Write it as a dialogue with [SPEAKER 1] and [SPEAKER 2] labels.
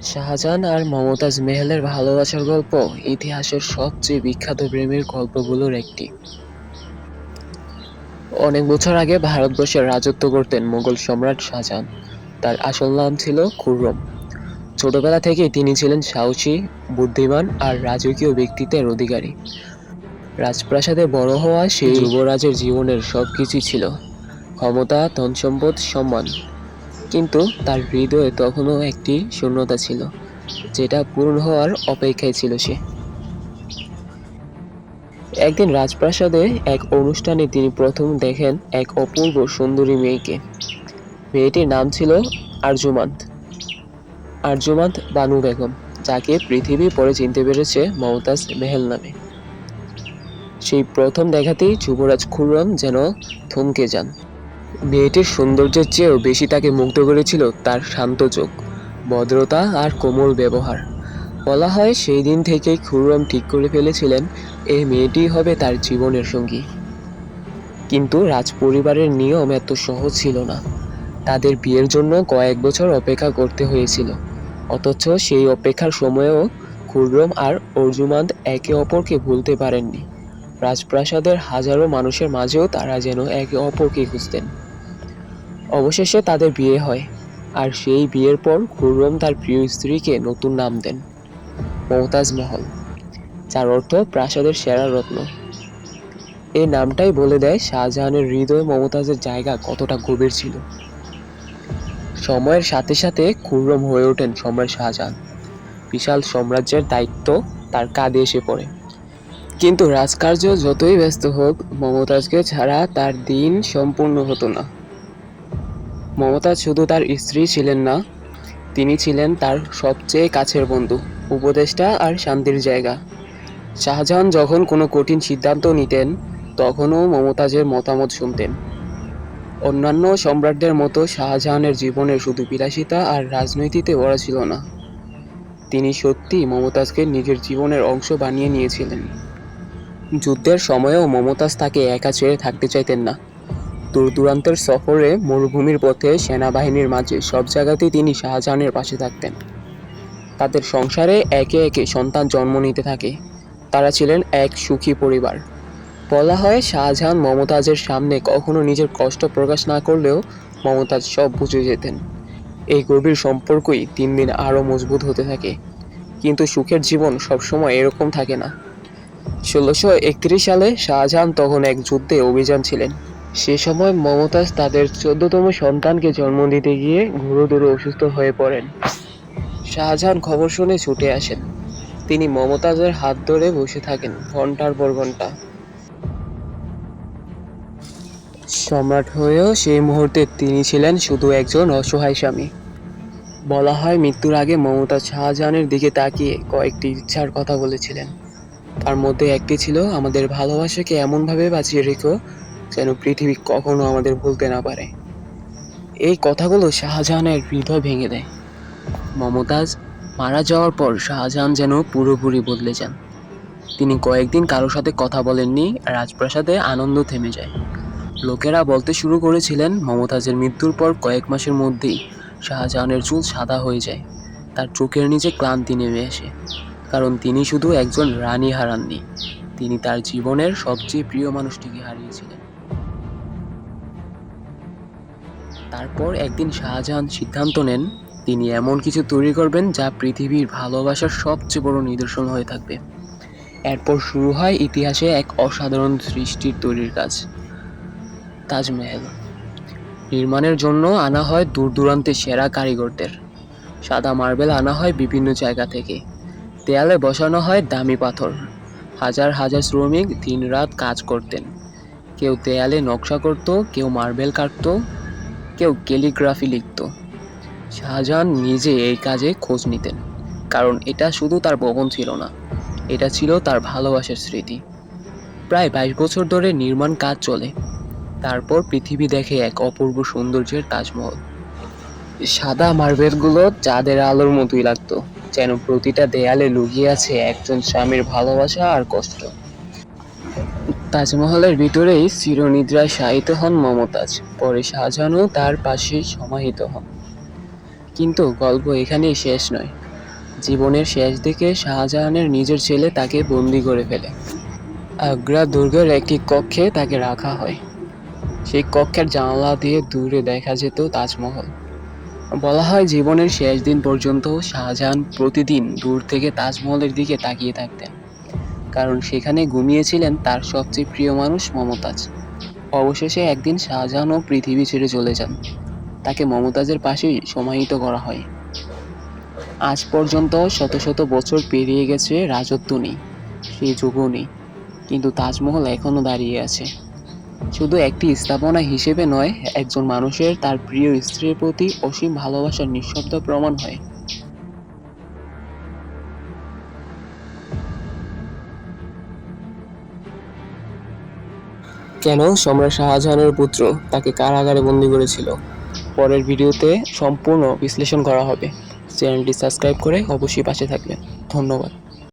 [SPEAKER 1] শাহজাহান আর মমতাজ মেহেলের ভালোবাসার গল্প ইতিহাসের সবচেয়ে বিখ্যাত প্রেমের গল্পগুলোর একটি। অনেক বছর আগে ভারতবর্ষে রাজত্ব করতেন মুঘল সম্রাট শাহজাহান। তার আসল নাম ছিল খুররম। ছোটবেলা থেকেই তিনি ছিলেন সাহসী, বুদ্ধিমান আর রাজকীয় ব্যক্তিত্বের অধিকারী। রাজপ্রাসাদে বড় হওয়া সেই যুবরাজের জীবনের সবকিছুই ছিল ক্ষমতা, ধনসম্পদ, সম্মান। কিন্তু তার হৃদয়ে তখনও একটি শূন্যতা ছিল, যেটা পূরণ হওয়ার অপেক্ষায় ছিল সে। একদিন রাজপ্রাসাদে এক অনুষ্ঠানে তিনি প্রথম দেখেন এক অপূর্ব সুন্দরী মেয়েকে। মেয়েটির নাম ছিল আরজুমান্দ। আরজুমান্দ বানু বেগম, যাকে পৃথিবী পরে চিনতে পেরেছে মমতাজ মেহেল নামে। সেই প্রথম দেখাতেই যুবরাজ খুররম যেন থমকে যান। মেয়েটির সৌন্দর্যের চেয়েও বেশি তাকে মুগ্ধ করেছিল তার শান্ত চোখ, ভদ্রতা আর কোমল ব্যবহার। বলা হয় সেই দিন থেকেই খুররম ঠিক করে ফেলেছিলেন এই মেয়েটি হবে তার জীবনের সঙ্গী। কিন্তু রাজপরিবারের নিয়ম এত সহজ ছিল না। তাদের বিয়ের জন্য কয়েক বছর অপেক্ষা করতে হয়েছিল। অথচ সেই অপেক্ষার সময়েও খুররম আর অরজুমান্দ একে অপরকে ভুলতে পারেননি। রাজপ্রাসাদের হাজারো মানুষের মাঝেও তারা যেন একে অপরকে খুঁজতেন। অবশেষে তাদের বিয়ে হয়, আর সেই বিয়ের পর খুররম তার প্রিয় স্ত্রীকে নতুন নাম দেন, মমতাজ মহল, যার অর্থ প্রাসাদের সেরা রত্ন। এই নামটাই বলে দেয় শাহজাহানের হৃদয়ে মমতাজের জায়গা কতটা গভীর ছিল। সময়ের সাথে সাথে খুররম হয়ে ওঠেন সম্রাট শাহজাহান। বিশাল সাম্রাজ্যের দায়িত্ব তার কাঁধে এসে পড়ে। কিন্তু রাজকার্য যতই ব্যস্ত হোক, মমতাজকে ছাড়া তার দিন সম্পূর্ণ হতো না। মমতাজ শুধু তার স্ত্রী ছিলেন না, তিনি ছিলেন তার সবচেয়ে কাছের বন্ধু, উপদেষ্টা আর শান্তির জায়গা। শাহজাহান যখন কোনো কঠিন সিদ্ধান্ত নিতেন, তখনও মমতাজের মতামত শুনতেন। অন্যান্য সম্রাটদের মতো শাহজাহানের জীবনে শুধু বিলাসিতা আর রাজনীতিতে ভরা ছিল না। তিনি সত্যিই মমতাজকে নিজের জীবনের অংশ বানিয়ে নিয়েছিলেন। যুদ্ধের সময়েও মমতাজ তাকে একা ছেড়ে থাকতে চাইতেন না। দূর দূরান্তের সফরে, মরুভূমির পথে, সেনাবাহিনীর মাঝে, সব জায়গাতেই তিনি শাহজাহানের পাশে থাকতেন। তাদের সংসারে একে একে সন্তান জন্ম নিতে থাকে। তারা ছিলেন এক সুখী পরিবার। বলা হয় শাহজাহান মমতাজের সামনে কখনো নিজের কষ্ট প্রকাশ না করলেও মমতাজ সব বুঝে যেতেন। এই গভীর সম্পর্কই দিন দিন আরও মজবুত হতে থাকে। কিন্তু সুখের জীবন সবসময় এরকম থাকে না। 1631 সালে শাহজাহান তখন এক যুদ্ধে অভিযান ছিলেন। সে সময় মমতাজ তাদের 14তম সন্তানকে জন্ম দিতে গিয়ে গুরুতর অসুস্থ হয়ে পড়েন। শাহজাহান খবর শুনে ছুটে আসেন। তিনি মমতাজের হাত ধরে বসে থাকেন ঘন্টার পর ঘন্টা। সম্রাট হয়েও সেই মুহূর্তে তিনি ছিলেন শুধু একজন অসহায় স্বামী। বলা হয় মৃত্যুর আগে মমতাজ শাহজাহানের দিকে তাকিয়ে কয়েকটি ইচ্ছার কথা বলেছিলেন। তার মধ্যে একটি ছিল, আমাদের ভালোবাসাকে এমনভাবে বাঁচিয়ে রেখো যেন পৃথিবী কখনো আমাদের ভুলতে না পারে। এই কথাগুলো শাহজাহানের হৃদয় ভেঙে দেয়। মমতাজ মারা যাওয়ার পর শাহজাহান যেন পুরোপুরি বদলে যান। তিনি কয়েকদিন কারো সাথে কথা বলেননি। রাজপ্রাসাদে আনন্দ থেমে যায়। লোকেরা বলতে শুরু করেছিলেন মমতাজের মৃত্যুর পর কয়েক মাসের মধ্যেই শাহজাহানের চুল সাদা হয়ে যায়, তার চোখের নিচে ক্লান্তি নেমে আসে। কারণ তিনি শুধু একজন রানী হারাননি, তিনি তার জীবনের সবচেয়ে প্রিয় মানুষটিকে হারিয়েছিলেন। তারপর একদিন শাহজাহান সিদ্ধান্ত নেন তিনি এমন কিছু তৈরি করবেন যা পৃথিবীর ভালোবাসার সবচেয়ে বড় নিদর্শন হয়ে থাকবে। এরপর শুরু হয় ইতিহাসে এক অসাধারণ সৃষ্টির তৈরির কাজ, তাজমহল। নির্মাণের জন্য আনা হয় দূর দূরান্তের সেরা কারিগরদের। সাদা মার্বেল আনা হয় বিভিন্ন জায়গা থেকে। দেয়ালে বসানো হয় দামি পাথর। হাজার হাজার শ্রমিক দিনরাত কাজ করতেন। কেউ দেয়ালে নকশা করত, কেউ মার্বেল কাটত, কেউ ক্যালিগ্রাফি লিখত। শাহজাহান নিজে এই কাজে খোঁজ নিতেন, কারণ এটা শুধু তার ভবন ছিল না, এটা ছিল তার ভালোবাসার স্মৃতি। প্রায় 22 বছর ধরে নির্মাণ কাজ চলে। তারপর পৃথিবী দেখে এক অপূর্ব সৌন্দর্যের তাজমহল। সাদা মার্বেলগুলো চাঁদের আলোর মতোই লাগতো, যেন প্রতিটা দেয়ালে লুকিয়ে আছে একজন স্বামীর ভালোবাসা আর কষ্ট। তাজমহলের ভিতরেই চিরনিদ্রায় শায়িত হন মমতাজ। পরে শাহজাহানও তার পাশেই সমাহিত হন। কিন্তু গল্প এখানেই শেষ নয়। জীবনের শেষ দিকে শাহজাহানের নিজের ছেলে তাকে বন্দি করে ফেলে। আগ্রা দুর্গের একটি কক্ষে তাকে রাখা হয়। সেই কক্ষের জানালা দিয়ে দূরে দেখা যেত তাজমহল। বলা হয় জীবনের শেষ দিন পর্যন্ত শাহজাহান প্রতিদিন দূর থেকে তাজমহলের দিকে তাকিয়ে থাকতেন, কারণ সেখানে ঘুমিয়েছিলেন তার সবচেয়ে প্রিয় মানুষ মমতাজ। অবশেষে একদিন শাহজাহানও পৃথিবী ছেড়ে চলে যান। তাকে মমতাজের পাশেই সমাহিত করা হয়। আজ পর্যন্ত শত শত বছর পেরিয়ে গেছে, রাজত্ব নেই, সেই যুগও নেই, কিন্তু তাজমহল এখনো দাঁড়িয়ে আছে। শুধু একটি স্থাপনা হিসেবে নয়, একজন মানুষের তার প্রিয় স্ত্রীর প্রতি অসীম ভালোবাসার নিঃশব্দ প্রমাণ হয়। কেন সম্রাট শাহজাহানের পুত্র তাকে কারাগারে বন্দী করেছিল, পরের ভিডিওতে সম্পূর্ণ বিশ্লেষণ করা হবে। চ্যানেলটি সাবস্ক্রাইব করে অবশ্যই পাশে থাকবেন। ধন্যবাদ।